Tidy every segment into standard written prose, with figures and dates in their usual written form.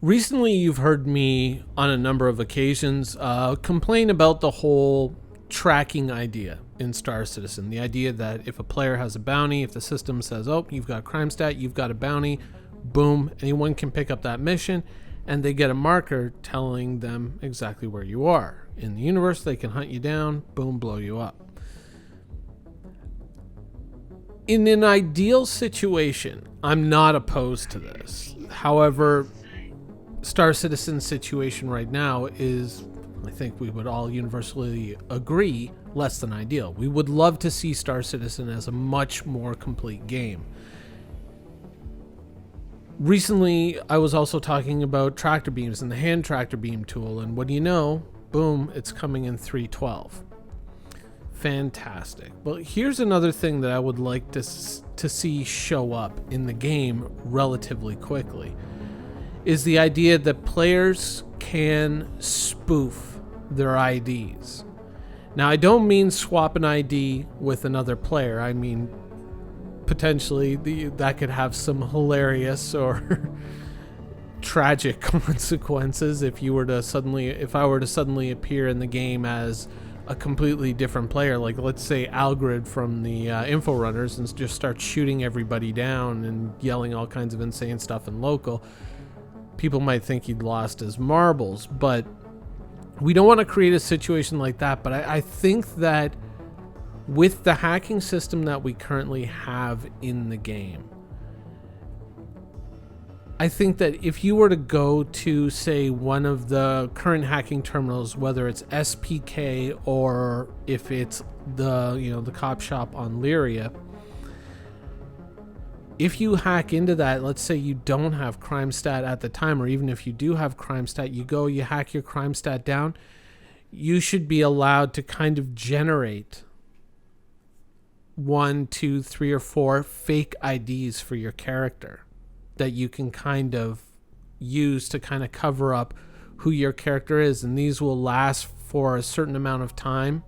Recently, you've heard me on a number of occasions complain about the whole tracking idea in Star Citizen. The idea that if a player has a bounty, if the system says, oh, you've got a crime stat, you've got a bounty, boom, anyone can pick up that mission, and they get a marker telling them exactly where you are. In the universe, they can hunt you down, boom, blow you up. In an ideal situation, I'm not opposed to this. However, Star Citizen's situation right now is, I think we would all universally agree, less than ideal. We would love to see Star Citizen as a much more complete game. Recently, I was also talking about tractor beams and the hand tractor beam tool, and what do you know? Boom, it's coming in 3.12. Fantastic. Well, here's another thing that I would like to see show up in the game relatively quickly, is the idea that players can spoof their IDs. Now, I don't mean swap an ID with another player. I mean, potentially that could have some hilarious or tragic consequences if I were to suddenly appear in the game as a completely different player, like let's say Algrid from the Info Runners, and just start shooting everybody down and yelling all kinds of insane stuff in local. People might think he'd lost his marbles, but we don't want to create a situation like that. But I think that with the hacking system that we currently have in the game, I think that if you were to go to, say, one of the current hacking terminals, whether it's SPK or if it's the cop shop on Lyria, if you hack into that, let's say you don't have crime stat at the time, or even if you do have crime stat, you hack your crime stat down, you should be allowed to kind of generate 1, 2, 3, or 4 fake IDs for your character that you can kind of use to kind of cover up who your character is. And these will last for a certain amount of time,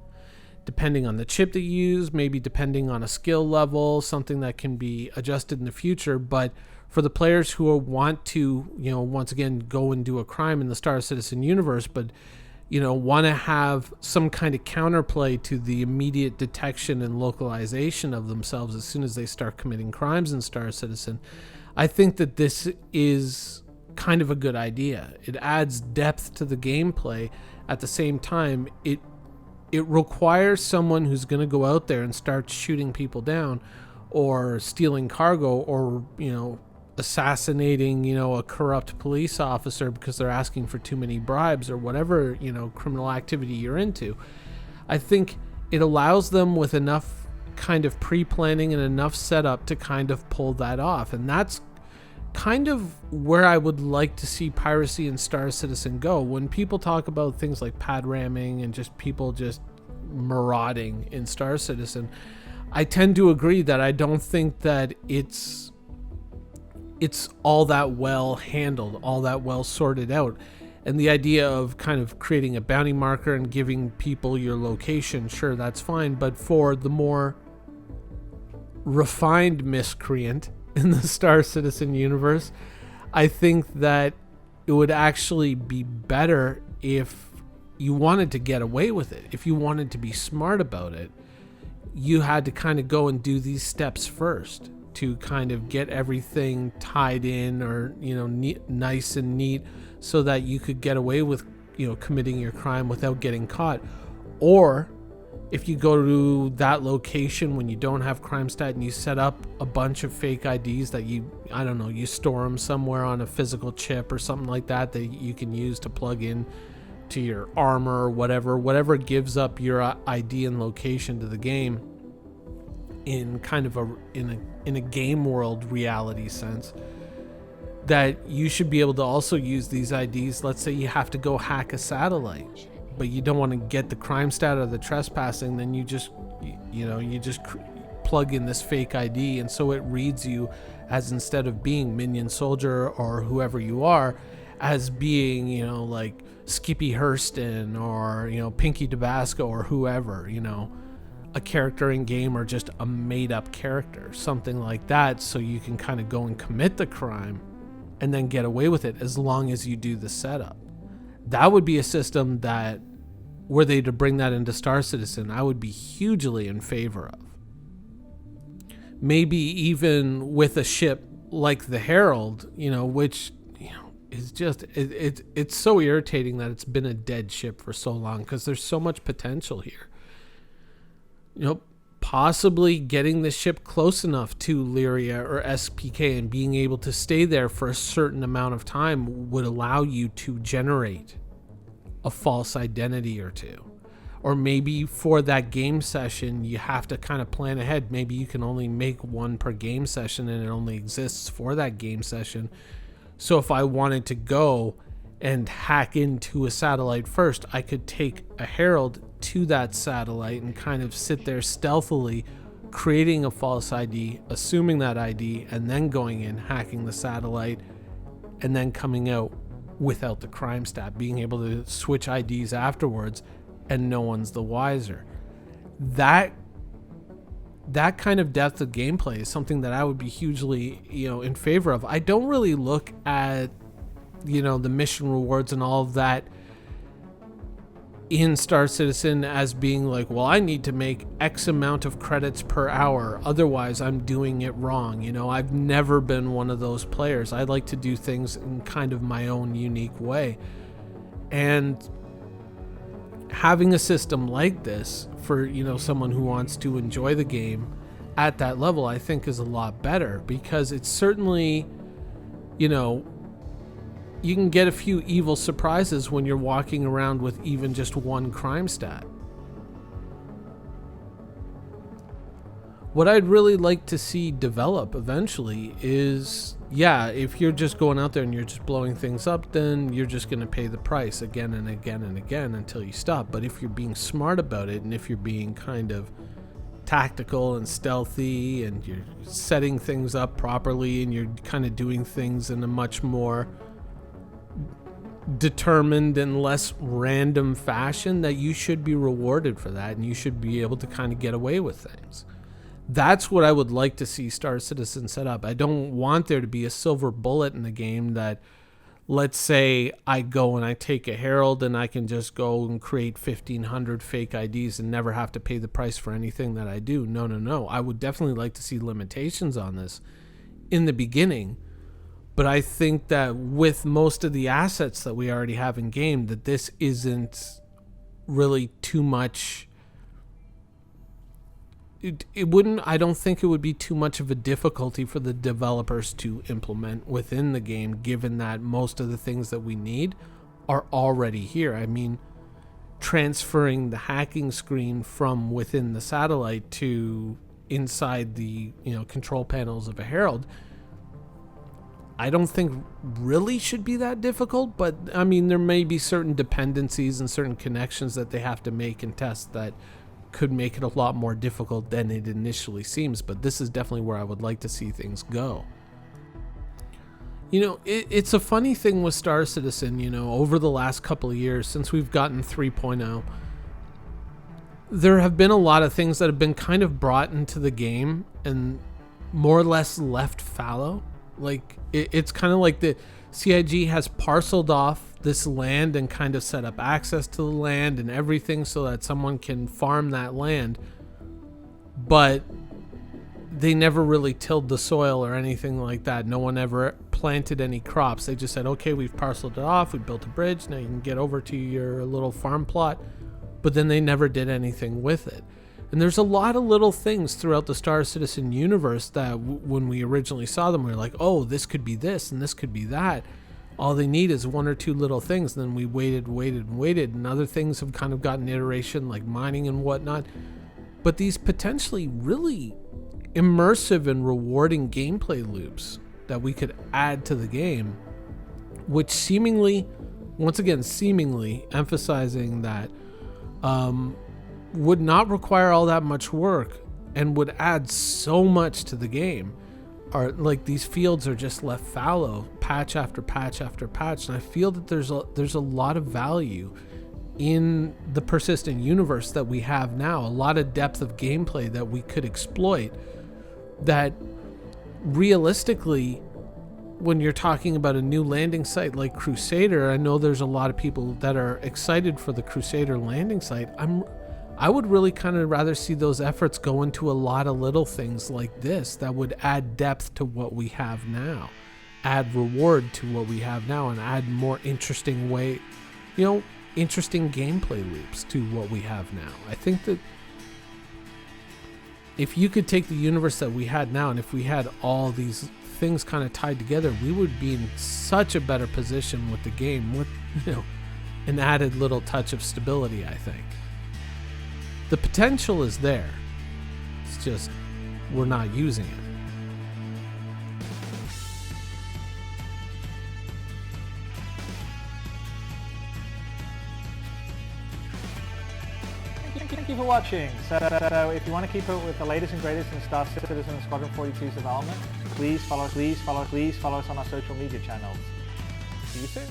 depending on the chip that you use, maybe depending on a skill level, something that can be adjusted in the future. But for the players who want to, once again, go and do a crime in the Star Citizen universe, but, want to have some kind of counterplay to the immediate detection and localization of themselves as soon as they start committing crimes in Star Citizen, I think that this is kind of a good idea. It adds depth to the gameplay. At the same time, it requires someone who's going to go out there and start shooting people down or stealing cargo or, assassinating, a corrupt police officer because they're asking for too many bribes or whatever, criminal activity you're into. I think it allows them with enough kind of pre-planning and enough setup to kind of pull that off. And that's kind of where I would like to see piracy in Star Citizen go. When people talk about things like pad ramming and just people just marauding in Star Citizen, I tend to agree that I don't think that it's all that well handled, all that well sorted out. And the idea of kind of creating a bounty marker and giving people your location, sure, that's fine. But for the more refined miscreant in the Star Citizen universe, I think that it would actually be better if you wanted to get away with it. If you wanted to be smart about it, you had to kind of go and do these steps first to kind of get everything tied in or, nice and neat so that you could get away with, committing your crime without getting caught. Or if you go to that location when you don't have crime stat and you set up a bunch of fake IDs that you store them somewhere on a physical chip or something like that you can use to plug in to your armor or whatever gives up your ID and location to the game in kind of in a game world reality sense, that you should be able to also use these IDs. Let's say you have to go hack a satellite, but you don't want to get the crime stat or the trespassing, then you just plug in this fake ID, and so it reads you as, instead of being Minion Soldier or whoever you are, as being, like Skippy Hurston or, Pinky Tabasco or whoever, a character in game or just a made up character, something like that, so you can kind of go and commit the crime and then get away with it as long as you do the setup. That would be a system that, were they to bring that into Star Citizen, I would be hugely in favor of. Maybe even with a ship like the Herald, which, is just, it's so irritating that it's been a dead ship for so long, because there's so much potential here. Possibly getting the ship close enough to Lyria or SPK and being able to stay there for a certain amount of time would allow you to generate a false identity or two. Or maybe for that game session, you have to kind of plan ahead. Maybe you can only make one per game session and it only exists for that game session. So if I wanted to go and hack into a satellite first, I could take a Herald to that satellite and kind of sit there stealthily, creating a false ID, assuming that ID, and then going in, hacking the satellite, and then coming out without the crime stat, being able to switch IDs afterwards, and no one's the wiser. That kind of depth of gameplay is something that I would be hugely, in favor of. I don't really look at, the mission rewards and all of that in Star Citizen as being like, well, I need to make X amount of credits per hour, otherwise I'm doing it wrong. I've never been one of those players. I like to do things in kind of my own unique way. And having a system like this for, someone who wants to enjoy the game at that level, I think is a lot better, because it's certainly, you can get a few evil surprises when you're walking around with even just one crime stat. What I'd really like to see develop eventually is, if you're just going out there and you're just blowing things up, then you're just going to pay the price again and again and again until you stop. But if you're being smart about it, and if you're being kind of tactical and stealthy, and you're setting things up properly, and you're kind of doing things in a much more determined and less random fashion, that you should be rewarded for that, and you should be able to kind of get away with things. That's what I would like to see Star Citizen set up. I don't want there to be a silver bullet in the game that, let's say I go and I take a Herald and I can just go and create 1,500 fake IDs and never have to pay the price for anything that I do. No. I would definitely like to see limitations on this in the beginning. But I think that with most of the assets that we already have in game, that this isn't really too much. I don't think it would be too much of a difficulty for the developers to implement within the game, given that most of the things that we need are already here. I mean, transferring the hacking screen from within the satellite to inside the, control panels of a Herald, I don't think really should be that difficult. But I mean, there may be certain dependencies and certain connections that they have to make and test that could make it a lot more difficult than it initially seems. But this is definitely where I would like to see things go. It's a funny thing with Star Citizen, over the last couple of years since we've gotten 3.0, there have been a lot of things that have been kind of brought into the game and more or less left fallow. Like, it's kind of like the CIG has parceled off this land and kind of set up access to the land and everything so that someone can farm that land, but they never really tilled the soil or anything like that. No one ever planted any crops. They just said, okay, we've parceled it off, we built a bridge, now you can get over to your little farm plot. But then they never did anything with it. And there's a lot of little things throughout the Star Citizen universe that when we originally saw them, we were like, oh, this could be this and this could be that. All they need is one or two little things. And then we waited. And other things have kind of gotten iteration, like mining and whatnot. But these potentially really immersive and rewarding gameplay loops that we could add to the game, which seemingly emphasizing that, would not require all that much work and would add so much to the game, are like these fields are just left fallow patch after patch after patch. And I feel that there's a lot of value in the persistent universe that we have now, a lot of depth of gameplay that we could exploit that realistically when you're talking about a new landing site like Crusader, I know there's a lot of people that are excited for the Crusader landing site. I would really kind of rather see those efforts go into a lot of little things like this that would add depth to what we have now, add reward to what we have now, and add more interesting interesting gameplay loops to what we have now. I think that if you could take the universe that we had now, and if we had all these things kind of tied together, we would be in such a better position with the game, with an added little touch of stability. I think the potential is there. It's just we're not using it. Thank you for watching. So if you want to keep up with the latest and greatest in Star Citizen Squadron 42's development, please follow us on our social media channels. See you soon.